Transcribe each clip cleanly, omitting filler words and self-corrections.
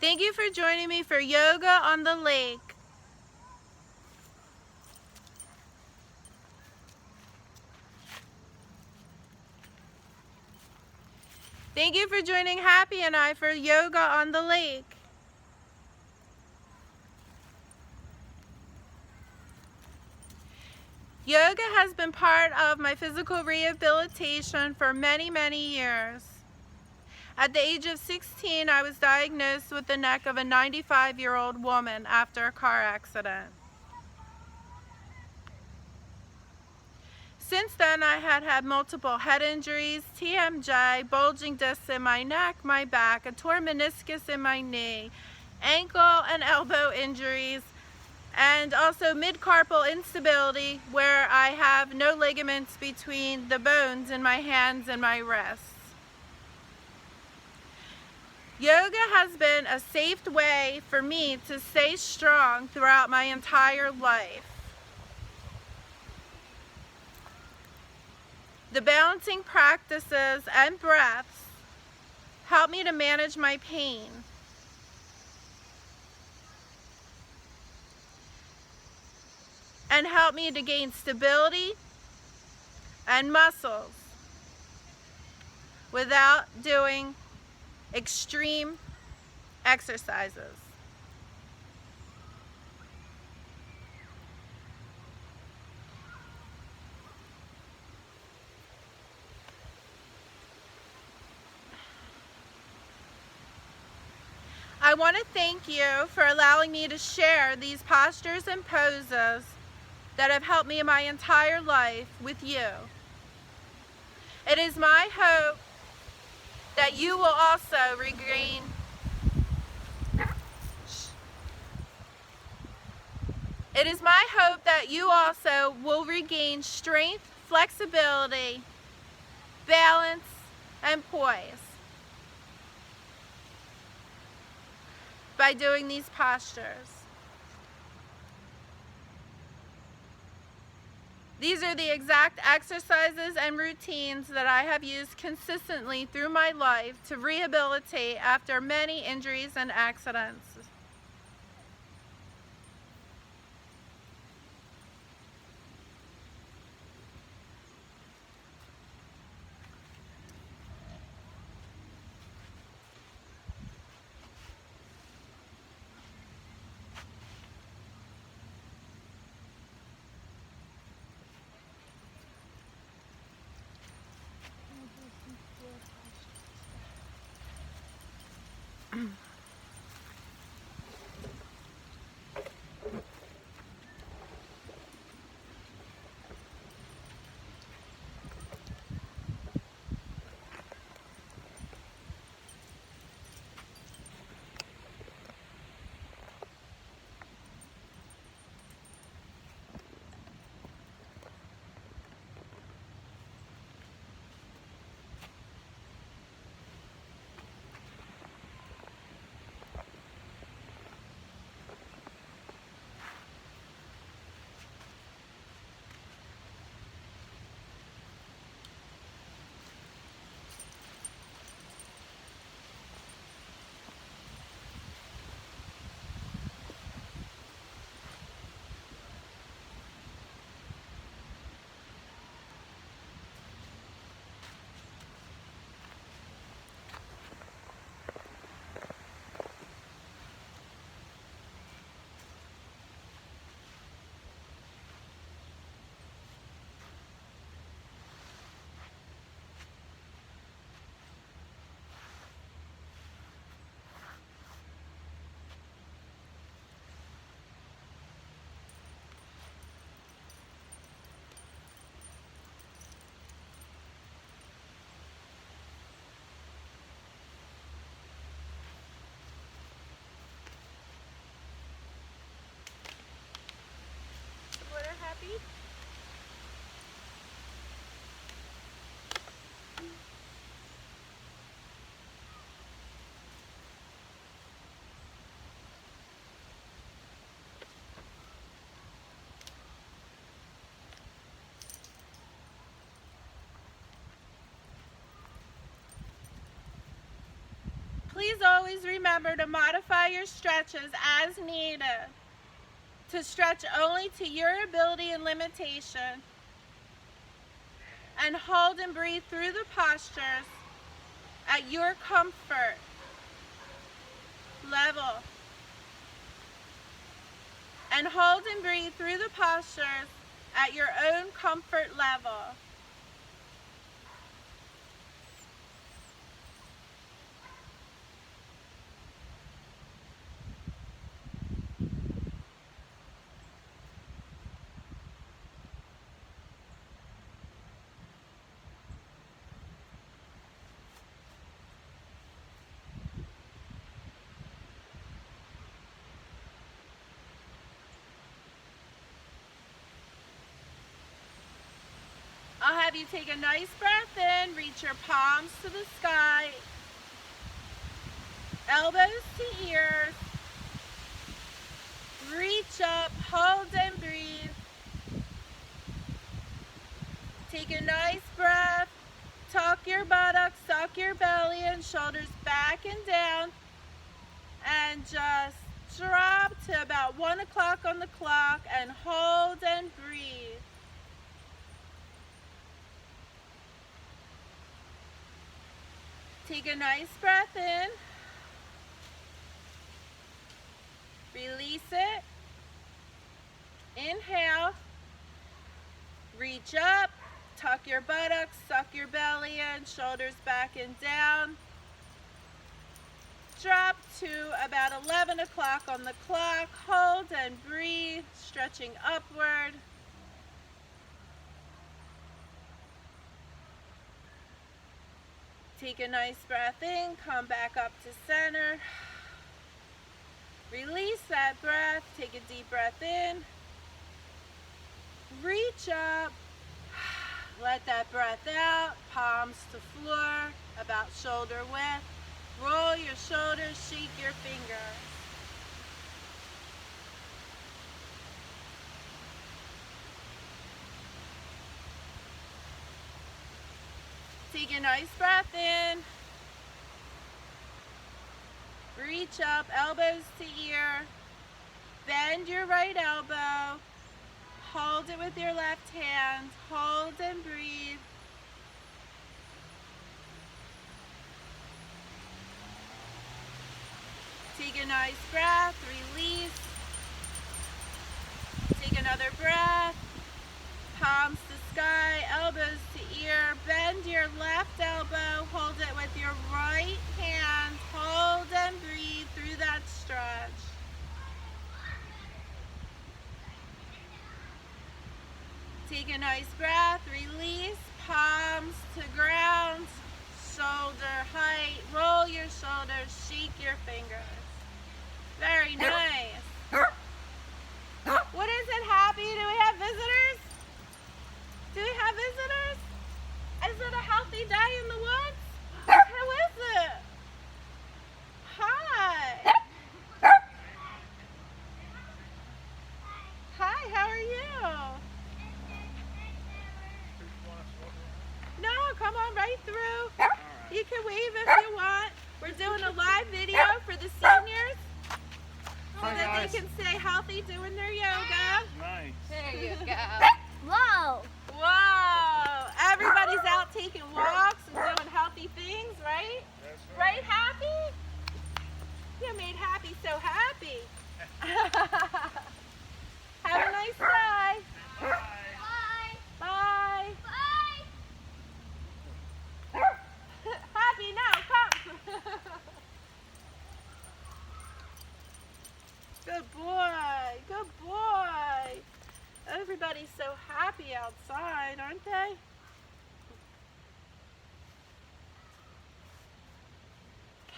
Thank you for joining me for yoga on the lake. Thank you for joining Happy and I for yoga on the lake. Yoga has been part of my physical rehabilitation for many, many years. At the age of 16, I was diagnosed with the neck of a 95-year-old woman after a car accident. Since then, I had multiple head injuries, TMJ, bulging discs in my neck, my back, a torn meniscus in my knee, ankle and elbow injuries, and also mid-carpal instability where I have no ligaments between the bones in my hands and my wrists. Yoga has been a safe way for me to stay strong throughout my entire life. The balancing practices and breaths help me to manage my pain. And help me to gain stability and muscles without doing extreme exercises. I want to thank you for allowing me to share these postures and poses that have helped me my entire life with you. It is my hope that you will also regain It is my hope that you also will regain strength, flexibility, balance, and poise by doing these postures. These are the exact exercises and routines that I have used consistently through my life to rehabilitate after many injuries and accidents. always remember to modify your stretches as needed, to stretch only to your ability and limitation, and hold and breathe through the postures at your comfort level. And hold and breathe through the postures at your own comfort level. I'll have you take a nice breath in, reach your palms to the sky, elbows to ears, reach up, hold and breathe. Take a nice breath, tuck your buttocks, suck your belly and shoulders back and down, and just drop to about 1 o'clock on the clock and hold and breathe. Take a nice breath in, release it, inhale, reach up, tuck your buttocks, suck your belly in, shoulders back and down, drop to about 11 o'clock on the clock, hold and breathe, stretching upward. Take a nice breath in, come back up to center. Release that breath, take a deep breath in. Reach up, let that breath out, palms to floor, about shoulder width. Roll your shoulders, shake your fingers. Take a nice breath in. Reach up, elbows to ear. Bend your right elbow. Hold it with your left hand. Hold and breathe. Take a nice breath, release. Take another breath. Palms to sky, elbows to ear. Bend your left elbow, hold it with your right hand. Hold and breathe through that stretch. Take a nice breath, release, palms to ground, shoulder height. Roll your shoulders, shake your fingers. Very nice. What is it, Happy? Do we have visitors? Do we have visitors? Is it a healthy day in the woods? Who is it? Hi. Hi, how are you? No, come on right through. You can wave if you want. We're doing a live video for the seniors so that they can stay healthy doing their yoga. Nice. There you go. Whoa. Whoa! Everybody's out taking walks and doing healthy things, right? That's Right, Happy? You made Happy so happy. Have a nice day. Bye. Bye. Bye. Bye. Happy, now come. Good boy. Good boy. Everybody's so happy outside, aren't they?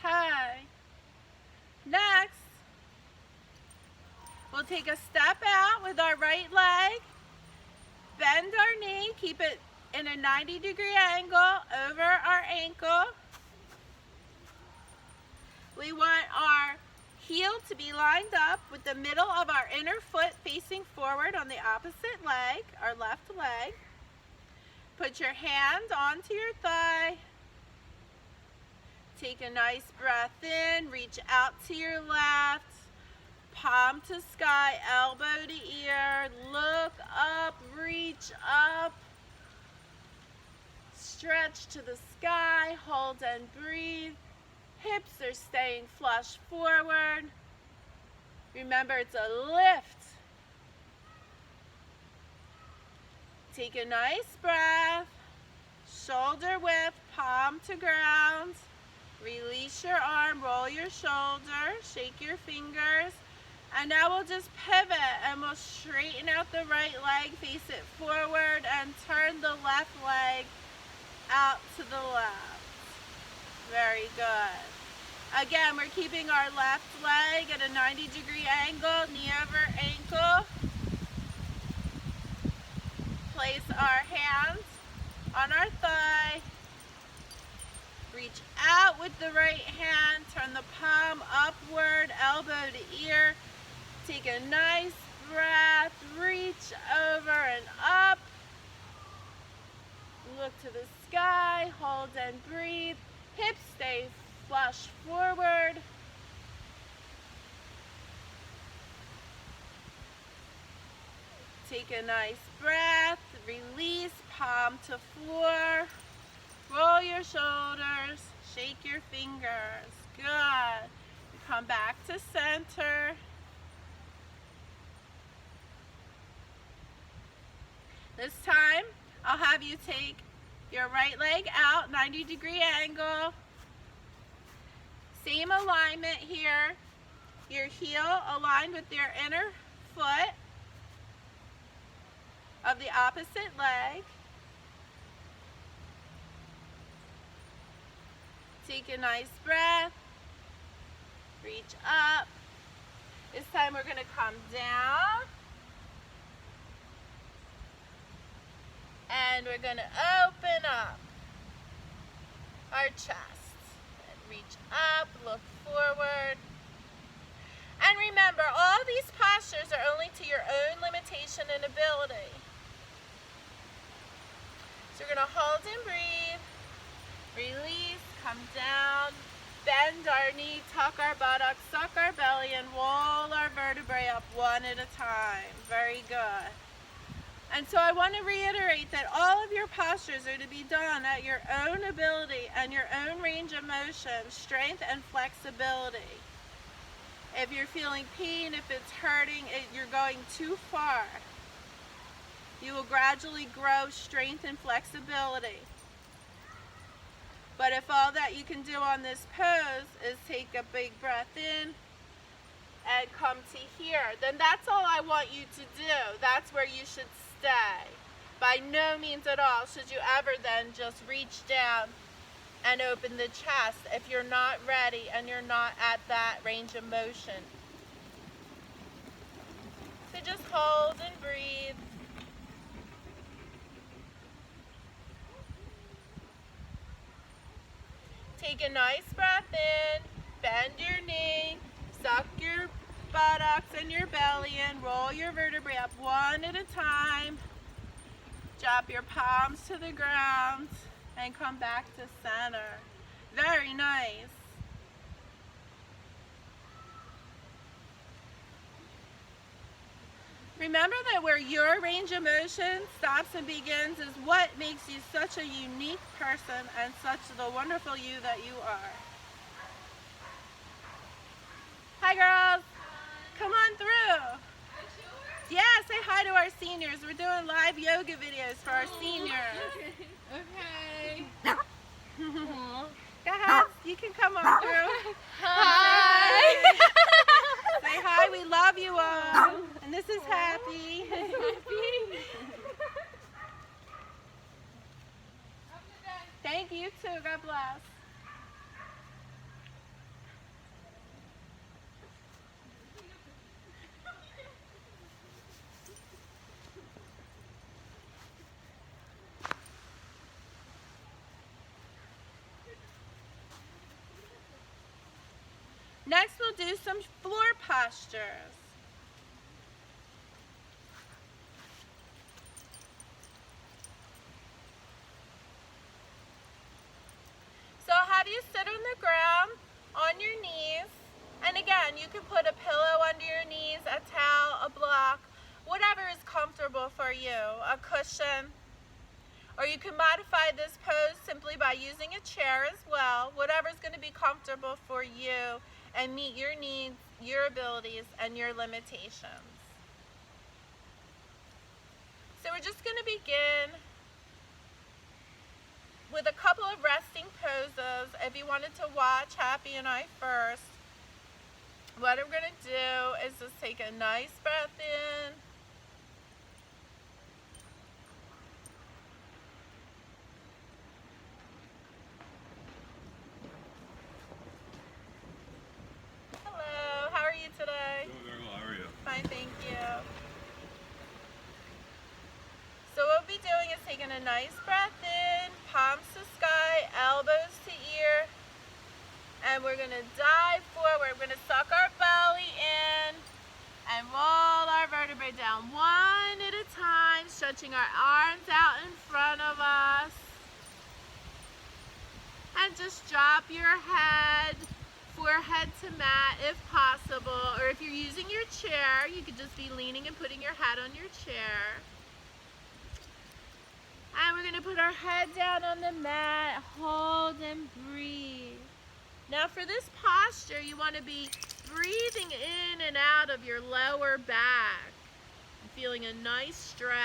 Okay. Next, we'll take a step out with our right leg. Bend our knee, keep it in a 90-degree angle over our ankle. We want our heel to be lined up with the middle of our inner foot facing forward on the opposite leg, our left leg. Put your hand onto your thigh. Take a nice breath in, reach out to your left, palm to sky, elbow to ear, look up, reach up, stretch to the sky, hold and breathe. Hips are staying flush forward. Remember, it's a lift. Take a nice breath, shoulder width, palm to ground. Release your arm, roll your shoulder, shake your fingers. And now we'll just pivot and we'll straighten out the right leg, face it forward, and turn the left leg out to the left. Very good. Again, we're keeping our left leg at a 90-degree angle, knee over ankle. Place our hands on our thigh. Reach out with the right hand, turn the palm upward, elbow to ear. Take a nice breath, reach over and up. Look to the sky, hold and breathe. Hips stay flush forward. Take a nice breath, release, palm to floor. Roll your shoulders, shake your fingers. Good. Come back to center. This time, I'll have you take your right leg out, 90-degree angle. Same alignment here. Your heel aligned with your inner foot of the opposite leg. Take a nice breath. Reach up. This time we're going to come down. And we're going to open up our chest. And reach up, look forward. And remember, all these postures are only to your own limitation and ability. So we're going to hold and breathe. Release, come down, bend our knee, tuck our buttocks, suck our belly, and roll our vertebrae up one at a time. Very good. And so I want to reiterate that all of your postures are to be done at your own ability and your own range of motion, strength and flexibility. If you're feeling pain, if it's hurting, you're going too far. You will gradually grow strength and flexibility. But if all that you can do on this pose is take a big breath in and come to here, then that's all I want you to do. That's where you should stay. By no means at all should you ever then just reach down and open the chest if you're not ready and you're not at that range of motion. So just hold and breathe. Take a nice breath in, bend your knee, suck your buttocks and your belly in, roll your vertebrae up one at a time. Drop your palms to the ground and come back to center. Very nice. Remember that where your range of motion stops and begins is what makes you such a unique person and such the wonderful you that you are. Hi girls. Come on through. Yeah, say hi to our seniors. We're doing live yoga videos for our seniors. Okay. Go ahead, you can come on through. Hi. Say hi, we love you all. And this is Happy. Thank you too, God bless. Next, we'll do some floor postures. So I'll have you sit on the ground. can put a pillow under your knees, a towel, a block, whatever is comfortable for you, a cushion. Or you can modify this pose simply by using a chair as well, whatever's going to be comfortable for you and meet your needs, your abilities, and your limitations. So we're just going to begin with a couple of resting poses. If you wanted to watch Happy and I first, what I'm going to do is just take a nice breath in. Hello, how are you today? Doing very well. How are you? Fine, thank you. So what we'll be doing is taking a nice breath in, palms to sky, elbows to ear, and we're going to dive forward. We're going to suck our belly in and roll our vertebrae down one at a time, stretching our arms out in front of us. And just drop your head, forehead to mat if possible, or if you're using your chair, you could just be leaning and putting your head on your chair. And we're going to put our head down on the mat, hold and breathe. Now for this posture, you want to be breathing in and out of your lower back, feeling a nice stretch.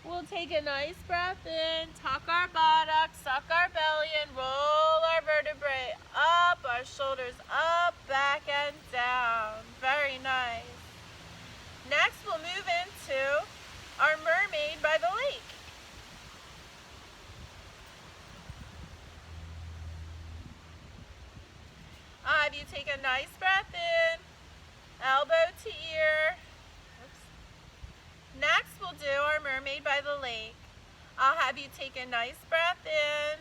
We'll take a nice breath in, tuck our buttocks, suck our belly in, roll our vertebrae up, our shoulders up, back and down. Very nice. Next we'll move into our mermaid by the lake. I'll have you take a nice breath in, elbow to ear. Next, we'll do our mermaid by the lake. I'll have you take a nice breath in,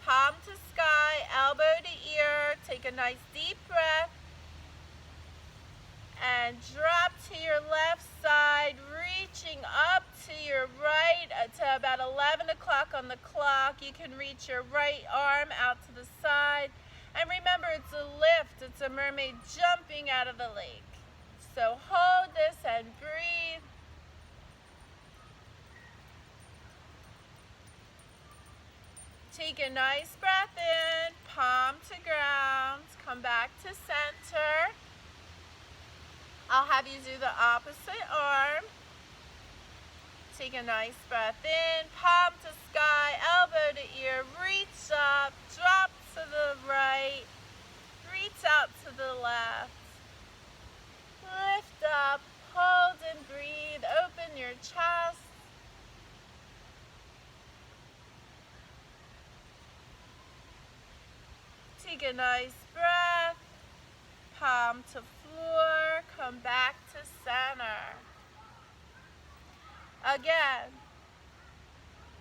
palm to sky, elbow to ear. Take a nice deep breath and drop to your left side, reaching up to your right to about 11 o'clock on the clock. You can reach your right arm out to the side. And remember, it's a lift. It's a mermaid jumping out of the lake. So hold this and breathe. Take a nice breath in, palm to ground, come back to center. I'll have you do the opposite arm. Take a nice breath in, palm to sky, elbow to ear, reach up, drop to the right, reach out to the left. Lift up, hold and breathe, open your chest. Take a nice breath, palm to floor, come back to center. Again,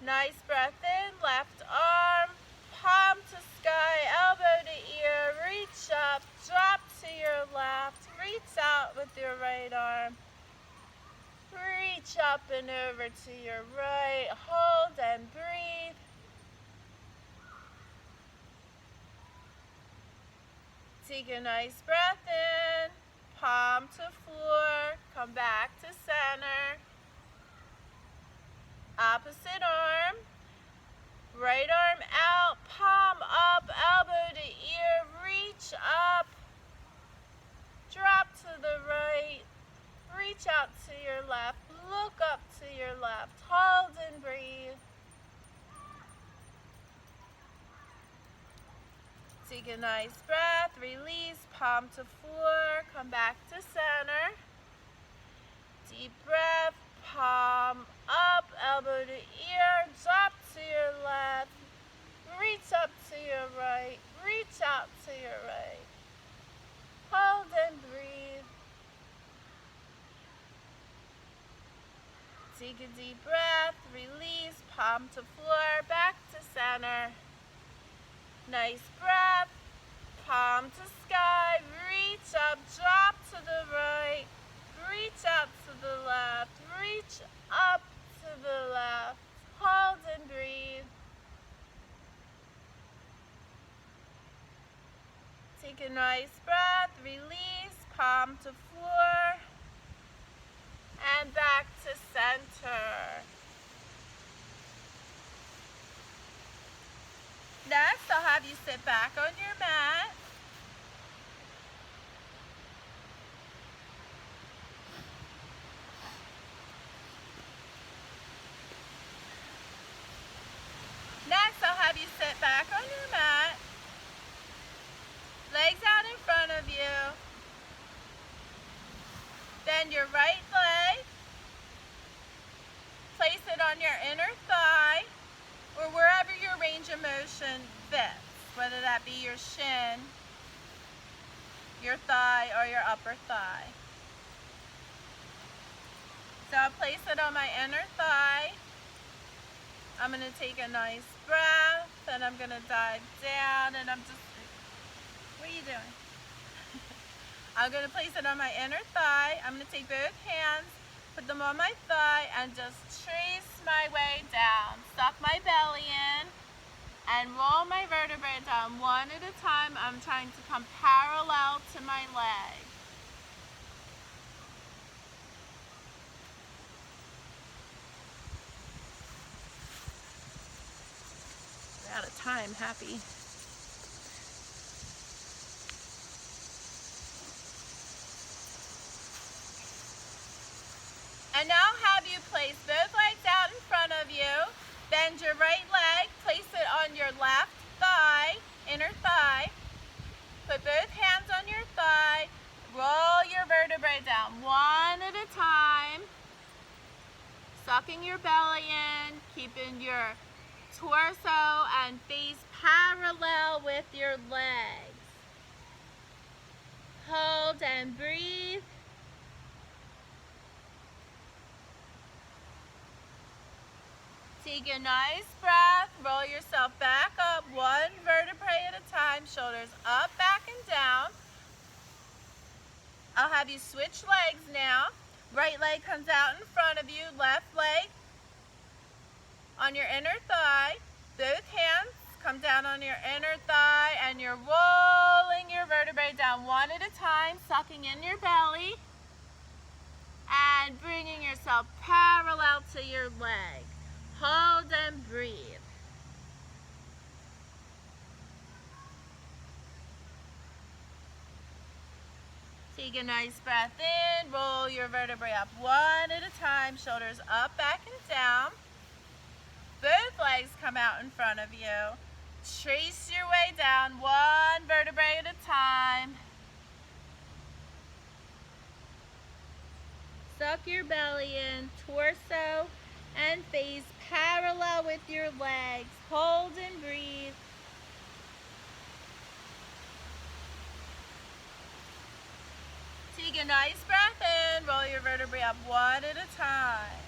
nice breath in, left arm, palm to sky, elbow to ear, reach up, drop to your left, reach out with your right arm, reach up and over to your right, hold and breathe. Take a nice breath in, palm to floor, come back to center. Opposite arm, right arm out, palm up, elbow to ear, reach up, drop to the right, reach out to your left, look up to your left, hold and breathe. Take a nice breath, release, palm to floor, come back to center. Deep breath, palm up, elbow to ear, drop to your left, reach up to your right, reach out to your right. Hold and breathe. Take a deep breath, release, palm to floor, back to center. Nice breath, palm to sky, reach up, drop to the right, reach out to the left, reach up to the left, hold and breathe. Take a nice breath, release, palm to floor, and back to center. Next, I'll have you sit back on your mat. Next, I'll have you sit back on your mat. Legs out in front of you. Bend your right leg. Place it on your inner thigh or wherever your range of motion fits, whether that be your shin, your thigh, or your upper thigh. So I'll place it on my inner thigh. I'm going to take a nice breath and I'm going to dive down and what are you doing? I'm going to place it on my inner thigh. I'm going to take both hands, put them on my thigh, and just trace my way down. Suck my belly in and roll my vertebrae down one at a time. I'm trying to come parallel to my leg. We're out of time, happy. And now have you place both legs out in front of you. Bend your right leg, place it on your left thigh, inner thigh. Put both hands on your thigh. Roll your vertebrae down one at a time. Sucking your belly in, keeping your torso and face parallel with your legs. Hold and breathe. Take a nice breath, roll yourself back up, one vertebrae at a time, shoulders up, back, and down. I'll have you switch legs now. Right leg comes out in front of you, left leg on your inner thigh. Both hands come down on your inner thigh and you're rolling your vertebrae down one at a time, sucking in your belly and bringing yourself parallel to your leg. Hold and breathe. Take a nice breath in, roll your vertebrae up one at a time, shoulders up, back, and down. Both legs come out in front of you. Trace your way down one vertebrae at a time. Suck your belly in, torso and face parallel with your legs. Hold and breathe. Take a nice breath in, roll your vertebrae up one at a time.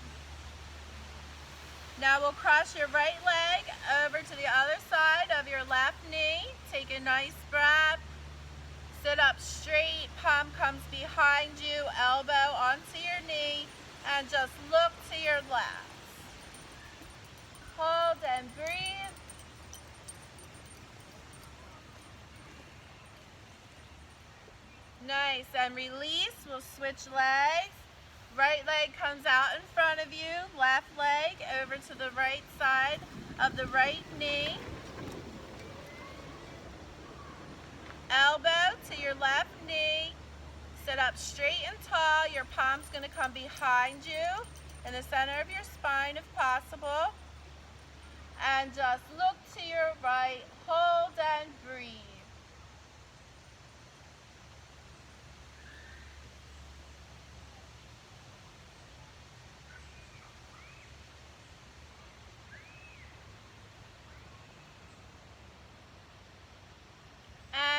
Now we'll cross your right leg over to the other side of your left knee. Take a nice breath. Sit up straight, palm comes behind you, elbow onto your knee, and just look to your left. Hold and breathe. Nice, and release. We'll switch legs. Right leg comes out in front of you, left leg over to the right side of the right knee. Elbow to your left knee. Sit up straight and tall. Your palm's going to come behind you in the center of your spine if possible. And just look to your right, hold and breathe.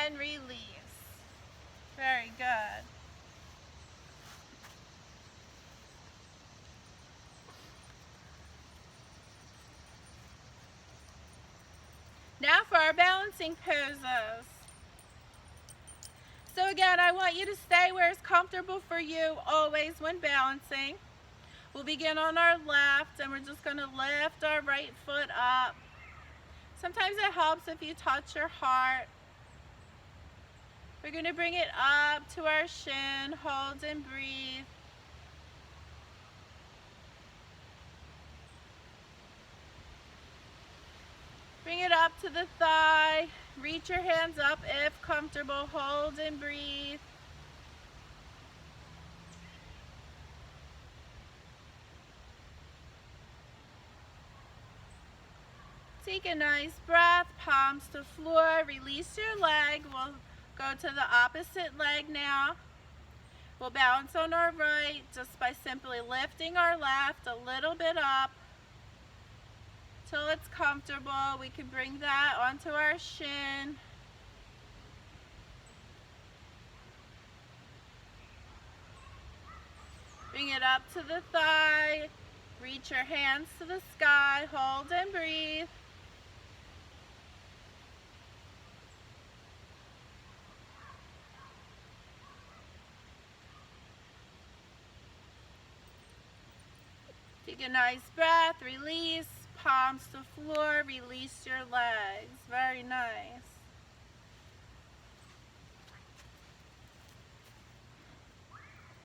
And release. Very good. Now for our balancing poses. So again, I want you to stay where it's comfortable for you always when balancing. We'll begin on our left and we're just going to lift our right foot up. Sometimes it helps if you touch your heart. We're going to bring it up to our shin, hold and breathe. Bring it up to the thigh. Reach your hands up if comfortable. Hold and breathe. Take a nice breath, palms to floor. Release your leg. We'll go to the opposite leg now. We'll balance on our right just by simply lifting our left a little bit up till it's comfortable. We can bring that onto our shin. Bring it up to the thigh. Reach your hands to the sky. Hold and breathe. Take a nice breath. Release. Palms to floor. Release your legs. Very nice.